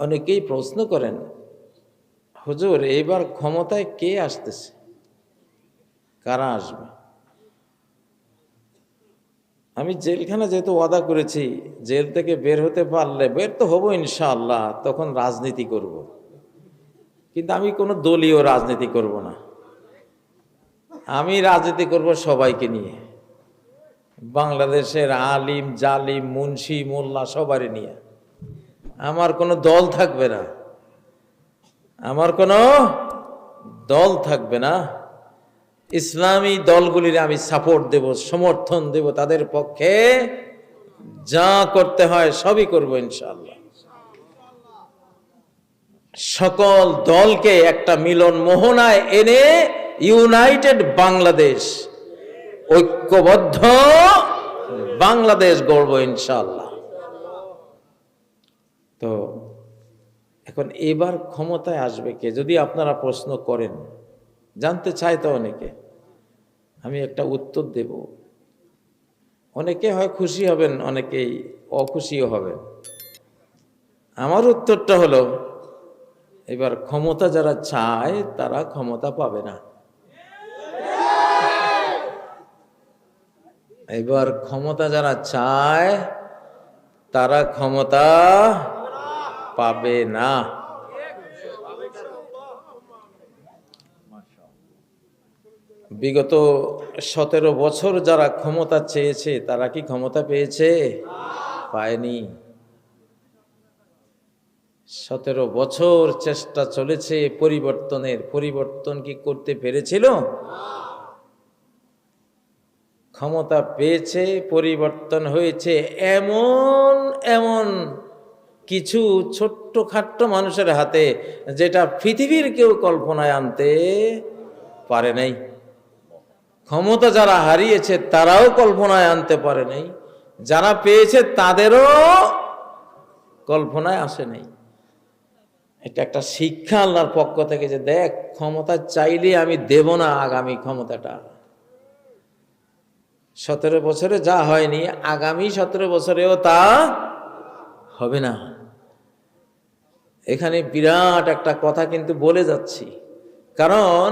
অনেকেই প্রশ্ন করেন, হুজুর এইবার ক্ষমতায় কে আসতেছে, কারা আসবে? আমি জেলখানা যেহেতু ওয়াদা করেছি, জেল থেকে বের হতে পারলে, বের তো হবো ইনশাআল্লাহ, তখন রাজনীতি করব। কিন্তু আমি কোনো দলীয় রাজনীতি করব না। আমি রাজনীতি করব সবাইকে নিয়ে, বাংলাদেশের আলিম জালিম মুন্সি মোল্লা সবারই নিয়ে। আমার কোনো দল থাকবে না, আমার কোনো দল থাকবে না। ইসলামী দলগুলির আমি সাপোর্ট দেব, সমর্থন দেব, তাদের পক্ষে যা করতে হয় সবই করব ইনশাআল্লাহ। সকল দলকে একটা মিলন মোহনায় এনে ইউনাইটেড বাংলাদেশ, ঐক্যবদ্ধ বাংলাদেশ গড়ব ইনশাআল্লাহ। তো এখন এবার ক্ষমতায় আসবে কে যদি আপনারা প্রশ্ন করেন, জানতে চাই তো অনেকে, আমি একটা উত্তর দেব। অনেকে হয় খুশি হবেন, অনেকেই অখুশিও হবেন। আমার উত্তরটা হলো, এবার ক্ষমতা যারা চায় তারা ক্ষমতা পাবে না। এবার ক্ষমতা যারা চায় তারা ক্ষমতা পাবে না। বিগত 17 বছর যারা ক্ষমতা চেয়েছে তারা কি ক্ষমতা পেয়েছে? পায়নি। 17 বছর চেষ্টা চলেছে পরিবর্তনের, পরিবর্তন কি করতে পেরেছিল? ক্ষমতা পেয়েছে, পরিবর্তন হয়েছে এমন এমন কিছু ছোট্টখাট্ট মানুষের হাতে, যেটা পৃথিবীর কেউ কল্পনায় আনতে পারে নাই। ক্ষমতা যারা হারিয়েছে তারাও কল্পনায় আনতে পারে নাই, যারা পেয়েছে তাদেরও কল্পনায় আসে নাই। এটা একটা শিক্ষা আল্লাহর পক্ষ থেকে, যে দেখ, ক্ষমতা চাইলে আমি দেব না আগামী ক্ষমতাটা। 17 বছরে যা হয়নি, আগামী 17 বছরেও তা হবে না। এখানে বিরাট একটা কথা কিন্তু বলে যাচ্ছি, কারণ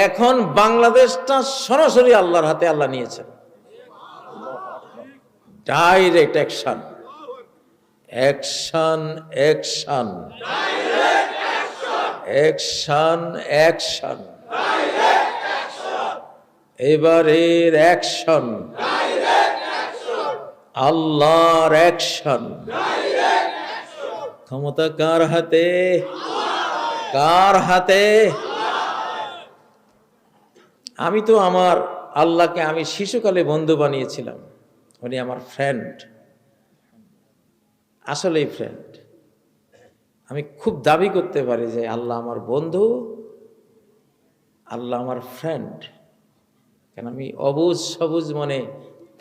এখন বাংলাদেশটা সরাসরি আল্লাহর হাতে আল্লাহ নিয়েছেন। Direct action, action, action, action, action. এবারের অ্যাকশন আল্লাহর অ্যাকশন। ক্ষমতা কার হাতে? কার হাতে? আমি তো আমার আল্লাহকে আমি শিশুকালে বন্ধু বানিয়েছিলাম। উনি আমার ফ্রেন্ড, আসলেই ফ্রেন্ড। আমি খুব দাবি করতে পারি যে আল্লাহ আমার বন্ধু, আল্লাহ আমার ফ্রেন্ড। কেন আমি অবুঝ সবুজ মনে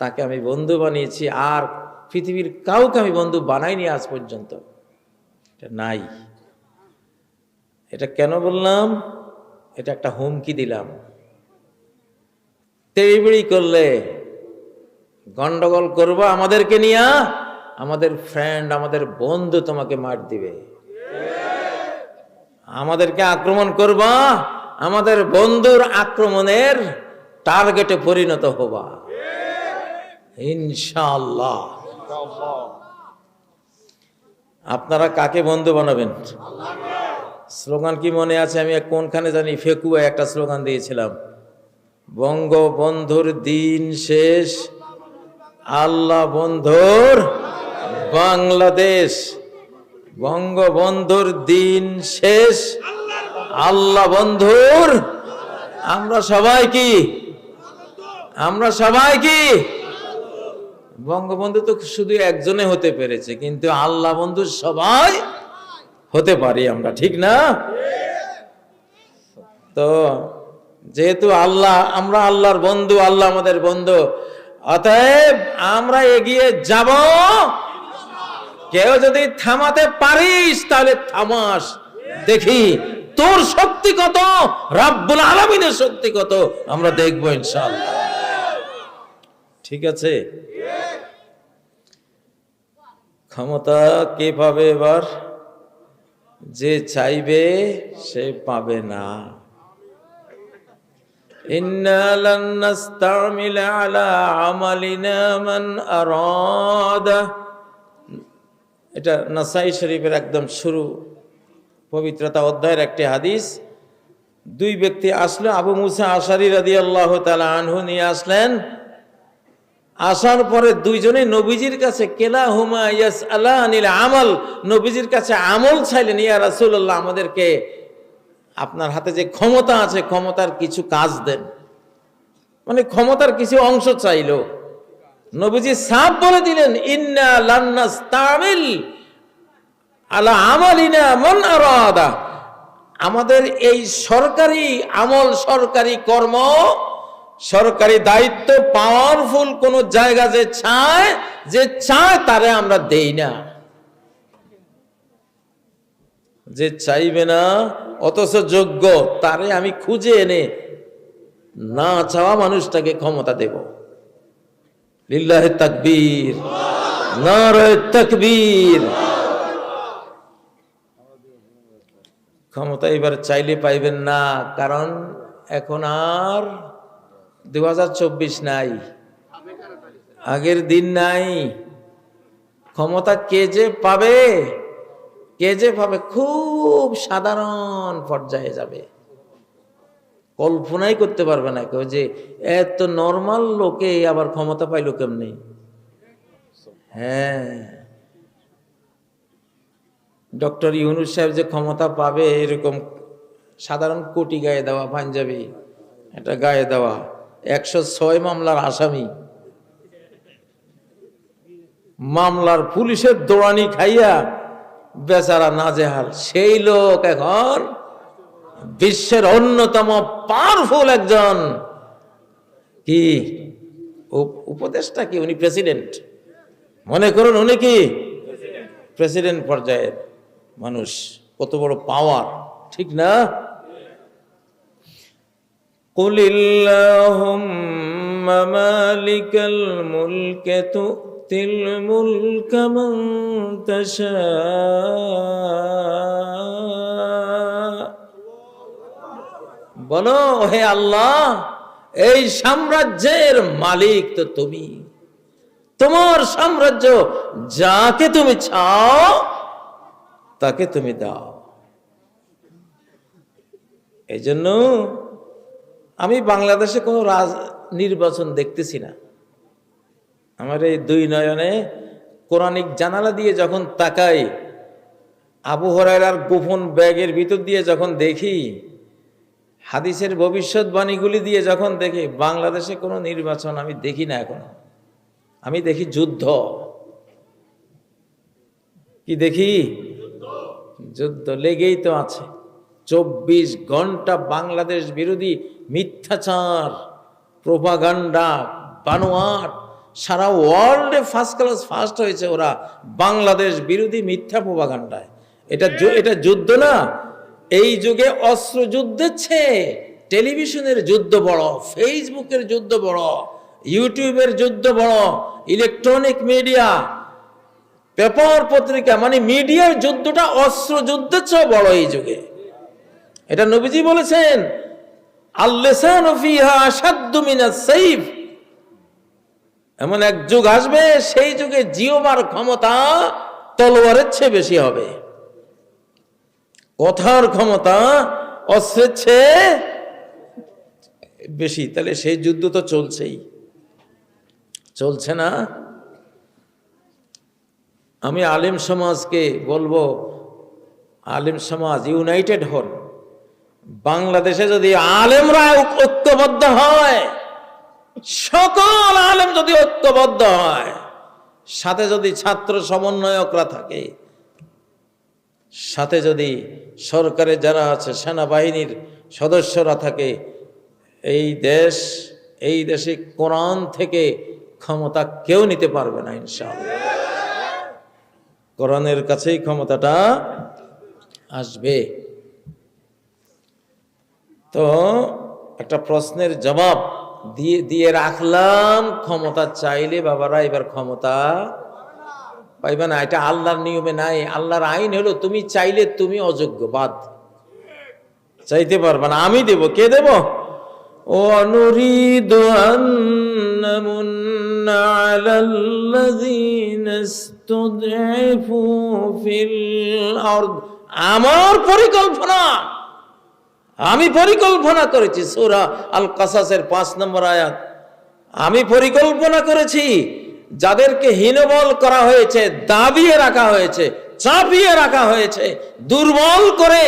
তাকে আমি বন্ধু বানিয়েছি, আর পৃথিবীর কাউকে আমি বন্ধু বানাইনি আজ পর্যন্ত। এটা নাই। এটা কেন বললাম? এটা একটা হুমকি দিলাম। তেড়িবেড়ি করলে, গন্ডগোল করবো আমাদেরকে নিয়ে, আমাদের ফ্রেন্ড, আমাদের বন্ধু তোমাকে মার দিবে। আমাদেরকে আক্রমণ করবা, আমাদের বন্ধুর আক্রমণের টার্গেটে পরিণত হবা ইনশাআল্লাহ। আপনারা কাকে বন্ধু বানাবেন? স্লোগান কি মনে আছে? আমি কোনখানে জানি ফেকুয়া একটা স্লোগান দিয়েছিলাম, বঙ্গবন্ধুর দিন শেষ, আল্লাহ বন্ধুর বাংলাদেশ। বঙ্গবন্ধুর দিন শেষ, আল্লাহ বন্ধুর। আমরা সবাই কি? আমরা সবাই কি? বঙ্গবন্ধু তো শুধু একজনে হতে পেরেছে, কিন্তু আল্লাহ বন্ধু সবাই হতে পারি আমরা, ঠিক না? তো যেহেতু আল্লাহ, আমরা আল্লাহর বন্ধু, আল্লাহ আমাদের বন্ধু, অতএব আমরা এগিয়ে যাব। কেউ যদি থামাতে পারিস তাহলে থামাস, দেখি তোর শক্তি কত, রাব্বুল আলামিনের শক্তি কত, আমরা দেখবো ইনশাআল্লাহ। ঠিক আছে? ক্ষমতা কে পাবে এবার? যে চাইবে সে পাবে না। ইন্না লান নাস্তামিলা আলা আমালিনা মান আরাদা, এটা নাসাই শরীফের একদম শুরু পবিত্রতা অধ্যায়ের একটি হাদিস। দুই ব্যক্তি আসলো, আবু মুসা আশারী রাদিয়াল্লাহু তাআলা আনহু নিয়ে আসলেন। আসার পরে দুইজনে নবীজির কাছে কেলাহুমা ইয়াসআলানিল আমল, নবীজির কাছে আমল চাইলেন, ইয়া রাসূলুল্লাহ আমাদেরকে আপনার হাতে যে ক্ষমতা আছে ক্ষমতার কিছু কাজ দেন, মানে ক্ষমতার কিছু অংশ চাইলো। নবীজি সাফ বলে দিলেন, ইন্না লান নাস্তামিল আলা আমালিনা মান আরাদা, আমাদের এই সরকারি আমল, সরকারি কর্ম, সরকারি দায়িত্ব, পাওয়ারফুল কোন জায়গা যে চায় তারে আমরা দেই না। যে চাইবে না অথচ যোগ্য, তারে আমি খুঁজে এনে না চাওয়া মানুষটাকে ক্ষমতা দেব। লিল্লাহি তাকবীর, নারে তাকবীর। ক্ষমতা এবার চাইলে পাইবেন না, কারণ এখন আর 2024 নাই, আগের দিন নাই। ক্ষমতা কে যে পাবে, খুব সাধারণ পর্যায়ে যাবে, কল্পনাই করতে পারবে না কেউ যে এত নর্মাল লোকে আবার ক্ষমতা পাইলো কেমনি। হ্যাঁ, ডক্টর ইউনূস সাহেব যে ক্ষমতা পাবে, এরকম সাধারণ কোটি গায়ে দেওয়া পাঞ্জাবি এটা গায়ে দেওয়া 106 মামলার আসামি, মামলার পুলিশের দৌড়ানি খাইয়া বেচারা নাজেহাল, সেই লোক এখন বিশ্বের অন্যতম পাওয়ারফুল একজন কি উপদেষ্টা, কি উনি প্রেসিডেন্ট, মনে করুন উনি কি প্রেসিডেন্ট পর্যায়ের মানুষ, কত বড় পাওয়ার, ঠিক না? কুলিল্লাহুম্মা মালিকাল মুলকি তু'তিল মুলকা মান তাশা, বলো হে আল্লাহ, এই সাম্রাজ্যের মালিক তো তুমি, তোমার সাম্রাজ্য যাকে তুমি চাও তাকে তুমি দাও। এই জন্য আমি বাংলাদেশে কোনো নির্বাচন দেখতেছি না। আমার এই দুই নয়নে কোরআনিক জানালা দিয়ে যখন তাকাই, আবু হুরায়রার গোপন ব্যাগের ভিতর দিয়ে যখন দেখি, হাদিসের ভবিষ্যৎবাণীগুলি দিয়ে যখন দেখি, বাংলাদেশে কোনো নির্বাচন আমি দেখি না এখন। আমি দেখি যুদ্ধ। কি দেখি? যুদ্ধ লেগেই তো আছে। 24 ঘন্টা বাংলাদেশ বিরোধী মিথ্যাচার, প্রোপাগান্ডা, বানোয়াট, সারা ওয়ার্ল্ডে ফার্স্ট হয়েছে ওরা বাংলাদেশ বিরোধী মিথ্যা প্রোপাগান্ডায়। এটা যুদ্ধ না। এই যুগে অস্ত্র যুদ্ধের চেয়ে টেলিভিশনের যুদ্ধ বড়, ফেসবুকের যুদ্ধ বড়, ইউটিউবের যুদ্ধ বড়, ইলেকট্রনিক মিডিয়া, পেপার পত্রিকা, মানে মিডিয়ার যুদ্ধটা অস্ত্র যুদ্ধের চেয়ে বড় এই যুগে। এটা নবীজি বলেছেন, আল-লিসানু ফিহা আশাদ্দু মিনাস সাইফ। এমন এক যুগ আসবে, সেই যুগে জিহ্বার ক্ষমতা তলোয়ারের চেয়ে বেশি হবে, কথার ক্ষমতা অস্ত্রের চেয়ে বেশি। তাহলে সেই যুদ্ধ তো চলছে না? আমি আলেম সমাজকে বলবো, আলেম সমাজ ইউনাইটেড হন। বাংলাদেশে যদি আলেমরা ঐক্যবদ্ধ হয়, সকল আলেম যদি ঐক্যবদ্ধ হয়, সাথে যদি ছাত্র সমন্বয়করা থাকে, সাথে যদি সরকারের যারা আছে, সেনাবাহিনীর সদস্যরা থাকে, এই দেশে কোরআন থেকে ক্ষমতা কেউ নিতে পারবে না ইনশাআল্লাহ। কোরআনের কাছেই ক্ষমতাটা আসবে। তো একটা প্রশ্নের জবাব দিয়ে রাখলাম, ক্ষমতা চাইলে বাবারা এবার ক্ষমতা পাইবে না, এটা আল্লাহর নিয়মে নাই। আল্লাহর আইন হলো তুমি চাইলে তুমি অযোগ্য, বাদ, চাইতে পারবে না, আমি দেব। কে দেব? وَنُرِيدُ أَن نَّمُنَّ عَلَى الَّذِينَ اسْتُضْعِفُوا فِي الْأَرْضِ। আমার পরিকল্পনা, আমি পরিকল্পনা করেছি। সূরা আল কাসাসের 5 নম্বর আয়াত। আমি পরিকল্পনা করেছি যাদেরকে হীনবল করা হয়েছে, দাবিয়ে রাখা হয়েছে, চাপিয়ে রাখা হয়েছে, দুর্বল করে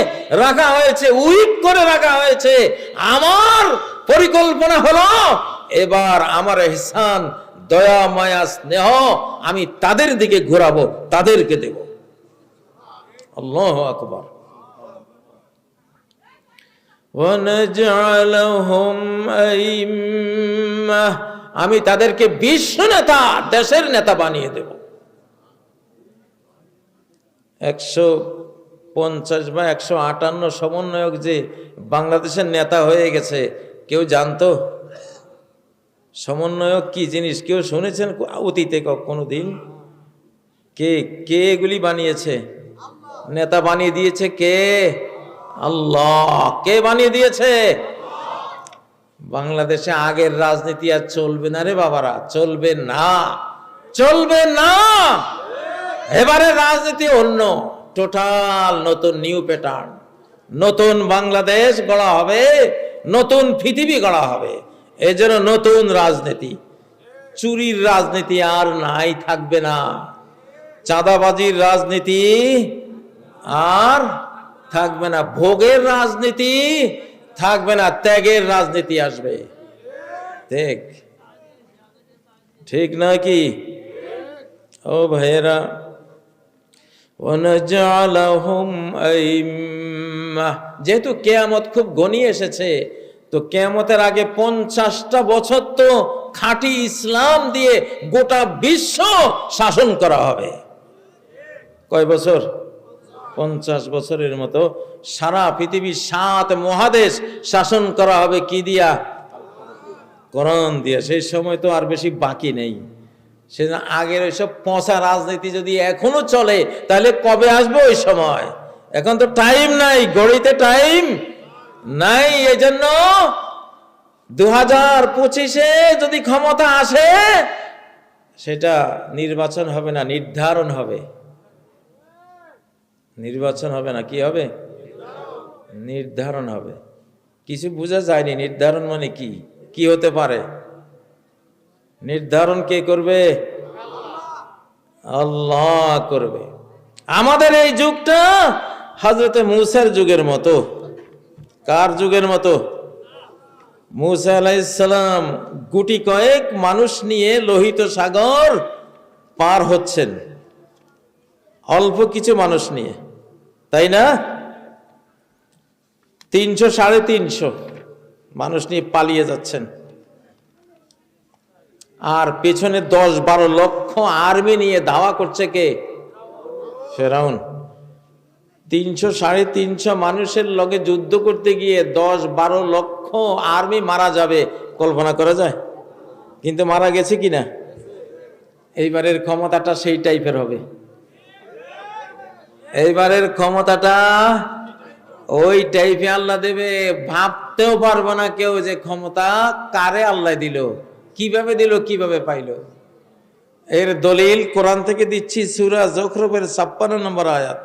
রাখা হয়েছে, উইক করে রাখা হয়েছে। আমার পরিকল্পনা হলো এবার আমার ইহসান, দয়া, মায়া, স্নেহ আমি তাদের দিকে ঘোরাবো, তাদেরকে দেব। আল্লাহু আকবার। ওয়ানাজআলহুম আইম্মাহ, আমি তাদেরকে বিশ্ব নেতা, দেশের নেতা বানিয়ে দেব। 150 বা 158 সমন্বয়ক যে বাংলাদেশের নেতা হয়ে গেছে, কেউ জানতো সমন্বয়ক কি জিনিস? কেউ শুনেছেন অতীতে কোনোদিন? কে কে এগুলি বানিয়েছে? নেতা বানিয়ে দিয়েছে কে? আল্লাহ। কে বানিয়ে দিয়েছে? বাংলাদেশে আগের রাজনীতি আর চলবে না রে বাবারা, চলবে না, চলবে না। এবারে রাজনীতি অন্য, টোটাল নতুন, নিউ প্যাটার্ন। নতুন বাংলাদেশ গড়া হবে, নতুন পৃথিবী গড়া হবে। এই জন্য নতুন রাজনীতি। চুরির রাজনীতি আর নাই, থাকবে না। চাঁদাবাজির রাজনীতি আর থাকবে না। ভোগের রাজনীতি থাকবে না, ত্যাগের রাজনীতি আসবে। দেখ, ঠিক না কি? ও ভাইয়েরা, ওয়ানাজআলহুম আইম্মাহ, যেহেতু কিয়ামত খুব ঘনিয়ে এসেছে, তো কিয়ামতের আগে 50টা বছর তো খাঁটি ইসলাম দিয়ে গোটা বিশ্ব শাসন করা হবে। কয় বছর? 50 বছরের মতো সারা পৃথিবী, 7 মহাদেশ শাসন করা হবে। কি দিয়া? কোরআন দিয়া। সেই সময় তো আর বেশি বাকি নেই। সেজন্য আগের ওইসব পচা রাজনীতি যদি এখনো চলে, তাহলে কবে আসবে ওই সময়? এখন তো টাইম নাই, ঘড়িতে টাইম নাই। এই জন্য 2025-এ যদি ক্ষমতা আসে, সেটা নির্বাচন হবে না, নির্ধারণ হবে। নির্বাচন হবে না, কি হবে? নির্ধারণ হবে। কিছু বোঝা যায়নি নির্ধারণ মানে কি, কি হতে পারে? নির্ধারণ কে করবে? আল্লাহ করবে। আমাদের এই যুগটা হযরতে মূসার যুগের মতো। কার যুগের মতো? মূসা আলাইহিস সালাম গুটি কয়েক মানুষ নিয়ে লোহিত সাগর পার হচ্ছেন, অল্প কিছু মানুষ নিয়ে, তাই না? 300-350 মানুষ নিয়ে পালিয়ে যাচ্ছেন। আর পেছনে 10-12 লক্ষ আর্মি নিয়ে ধাওয়া করছে কে? ফেরাউন। 300-350 মানুষের লগে যুদ্ধ করতে গিয়ে 10-12 লক্ষ আর্মি মারা যাবে, কল্পনা করা যায়? কিন্তু মারা গেছে কিনা? এইবারের ক্ষমতাটা সেই টাইপের হবে। এইবারের ক্ষমতাটা ওই টাইপে আল্লাহ দেবে। ভাবতেও পারবে না কেউ যে ক্ষমতা কারে আল্লাহ দিল, কিভাবে দিল, কিভাবে পাইল। এর দলিল কোরআন থেকে দিচ্ছি, সূরা যুখরুফের 56 নম্বর আয়াত।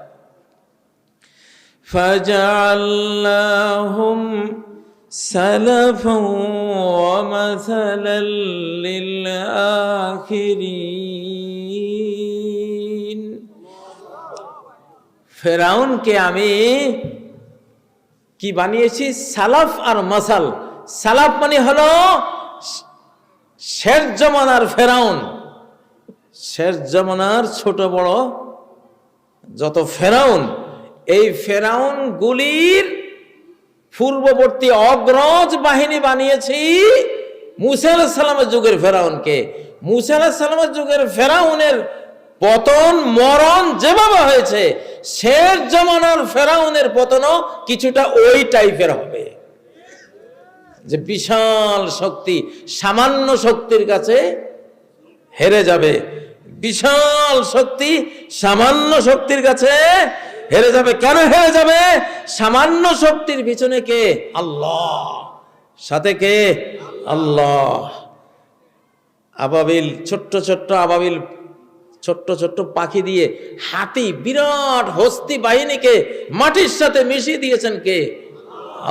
ফাজআলনাহুম সালাফাও ওয়া মাসালাল লিল আখিরিন। ফেরাউনকে আমি কি বানিয়েছি? সালাফ আর মাসাল। সালাফ মানে হলো শেষ জমানার ফেরাউন, শেষ জমানার ছোট বড় যত ফেরাউন, এই ফেরাউন গুলির পূর্ববর্তী অগ্রজ বাহিনী বানিয়েছি মূসা আলাইহিস সালামের যুগের ফেরাউনকে। মূসা আলাইহিস সালামের যুগের ফেরাউনের পতন, মরণ যেভাবে হয়েছে, শেষ জমানার ফেরাউনের পতনও কিছুটা ওই টাইপের হবে, যে বিশাল শক্তি সামান্য শক্তির কাছে হেরে যাবে, বিশাল শক্তি সামান্য শক্তির কাছে হেরে যাবে। কেন হেরে যাবে? সামান্য শক্তির পিছনে কে? আল্লাহ। সাথে কে? আল্লাহ। আবাবিল, ছোট্ট ছোট্ট আবাবিল, ছোট্ট ছোট্ট পাখি দিয়ে হাতি বিরাট হস্তি বাহিনীকে মাটির সাথে মিশিয়ে দিয়েছেন কে?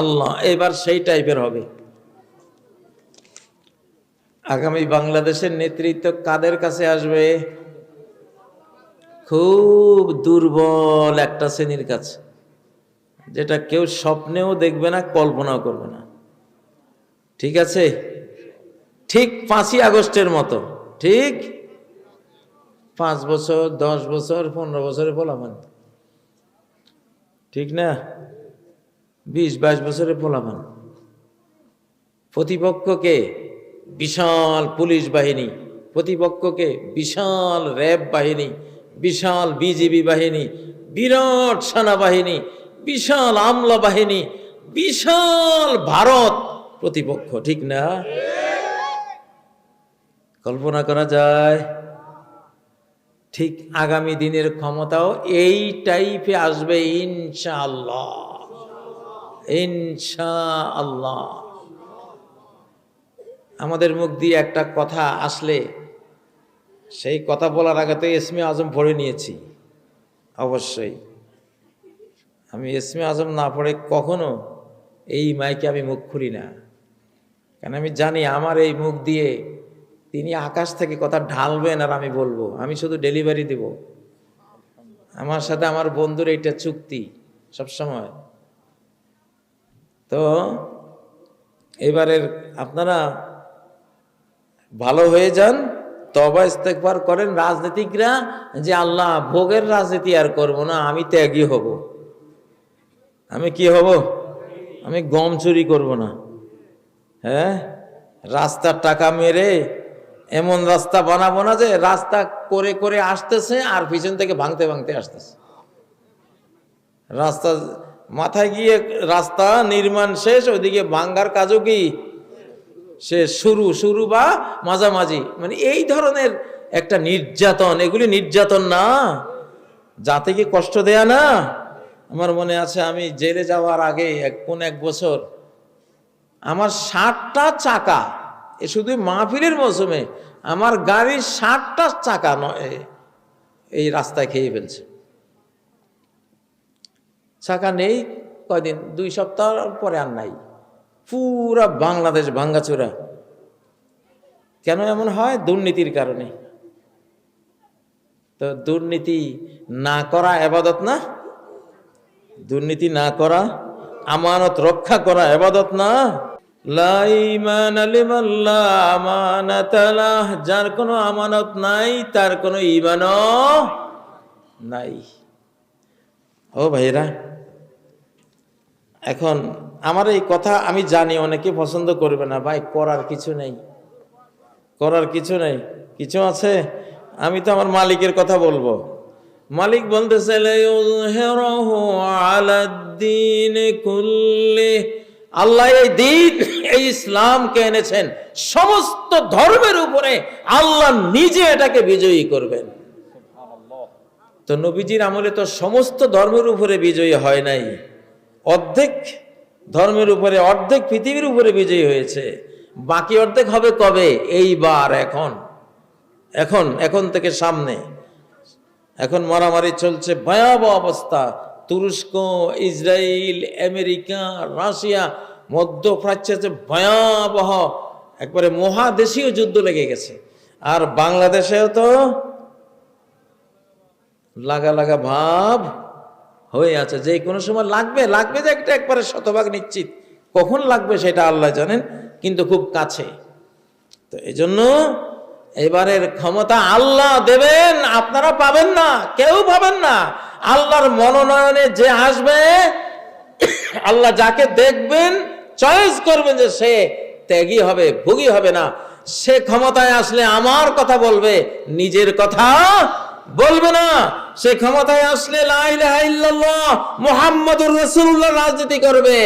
আল্লাহ। এবার সেই টাইপের হবে। আগামী বাংলাদেশের নেতৃত্ব কাদের কাছে আসবে? খুব দুর্বল একটা শ্রেণীর কাছে, যেটা কেউ স্বপ্নেও দেখবে না, কল্পনাও করবে না। ঠিক আছে? ঠিক 5ই আগস্টের মতো, ঠিক 5 বছর 10 বছর 15 বছরে পোলাপান, ঠিক না? 20-22 বছরে পোলাপান। প্রতিপক্ষকে বিশাল পুলিশ বাহিনী, প্রতিপক্ষকে বিশাল র্যাব বাহিনী, বিশাল বিজিবি বাহিনী, বিরাট সেনাবাহিনী, বিশাল আমলা বাহিনী, বিশাল ভারত প্রতিপক্ষ, ঠিক না? কল্পনা করা যায়? ঠিক আগামী দিনের ক্ষমতাও এই টাইপে আসবে ইনশাআল্লাহ, ইনশাআল্লাহ। আমাদের মুখ দিয়ে একটা কথা আসলে সেই কথা বলার আগে তো ইসমে আজম পড়ে নিয়েছি। অবশ্যই আমি ইসমে আজম না পড়ে কখনো এই মাইকে আমি মুখ খুলি না, কারণ আমি জানি আমার এই মুখ দিয়ে তিনি আকাশ থেকে কথা ঢালবেন আর আমি বলবো, আমি শুধু ডেলিভারি দেব। আমার সাথে আমার বন্ধুর এইটা চুক্তি সবসময়। তো এবারের আপনারা ভালো হয়ে যান, তওবা ইস্তেগফার করেন। রাজনীতিকরা যে আল্লাহ ভোগের রাজনীতি আর করব না, আমি ত্যাগী হব। আমি কি হব? আমি গম চুরি করব না। হ্যাঁ, রাস্তার টাকা মেরে এমন রাস্তা বানাবো না যে রাস্তা করে করে আসতেছে আর পিছন থেকে ভাঙতে ভাঙতে আসতেছে। রাস্তা মাথায় গিয়ে রাস্তা নির্মাণ শেষ, ওইদিকে ভাঙ্গার কাজও কি সে শুরু বা মাঝামাঝি। মানে এই ধরনের একটা নির্যাতন, এগুলি নির্যাতন না? জাতিকে কষ্ট দেয়া না? আমার মনে আছে আমি জেলে যাওয়ার আগে এক বছর আমার 60টা চাকা, এ শুধু মাহফিলের মৌসুমে আমার গাড়ির 60টা চাকা এই রাস্তায় খেয়ে ফেলছে। চাকা নেই কয়দিন, 2 সপ্তাহ পরে আর নাই। পুরা বাংলাদেশ ভাঙ্গাচোরা। কেন এমন হয়? দুর্নীতির কারণে। তো দুর্নীতি না করা ইবাদত না? দুর্নীতি না করা, আমানত রক্ষা করা ইবাদত না? লা ঈমান লিমান লা আমানাতা লাহ, যার কোনো আমানত নাই তার কোনো ঈমানও নাই। ও ভাইরা, এখন আমার এই কথা আমি জানি অনেকে পছন্দ করবে না। ভাই, করার কিছু নেই, করার কিছু নেই। কিছু আছে? আমি তো আমার মালিকের কথা বলবো। মালিক বলতেছে লিইয়ুযহিরাহু আলাদ-দীনি কুল্লি, আল্লাহ এই দিন, এই ইসলামকে এনেছেন সমস্ত ধর্মের উপরে। আল্লাহ নিজে এটাকে বিজয়ী করবেন। তো নবীজির আমলে তো সমস্ত ধর্মের উপরে বিজয়ী হয় নাই, অর্ধেক ধর্মের উপরে, অর্ধেক পৃথিবীর উপরে বিজয়ী হয়েছে। বাকি অর্ধেক হবে কবে? এইবার, এখন থেকে সামনে। এখন মারামারি চলছে, ভয়াবহ অবস্থা। তুরস্ক, ইসরায়েল, আমেরিকা, রাশিয়া, মধ্যপ্রাচ্যে ভয়াবহ একবারে মহাদেশীয় যুদ্ধ লেগে গেছে। আর বাংলাদেশেও তো লাগা লাগা ভাব হয়ে আছে, যে কোনো সময় লাগবে যে একটা একবারে শতভাগ নিশ্চিত। কখন লাগবে সেটা আল্লাহ জানেন, কিন্তু খুব কাছে। তো এই জন্য এবারের ক্ষমতা আল্লাহ দেবেন, আপনারা পাবেন না, কেউ পাবেন না। আল্লাহর মনোনয়নে যে আসবে, আল্লাহ যাকে দেখবেন, চয়েস করবেন যে সে ত্যাগী হবে, ভোগী হবে না, সে ক্ষমতায় আসলে আমার কথা বলবে, নিজের কথা বলবে না। সে ক্ষমতায় আসলে লা ইলাহা ইল্লাল্লাহ মুহাম্মাদুর রাসূলুল্লাহ রাজনীতি করবে।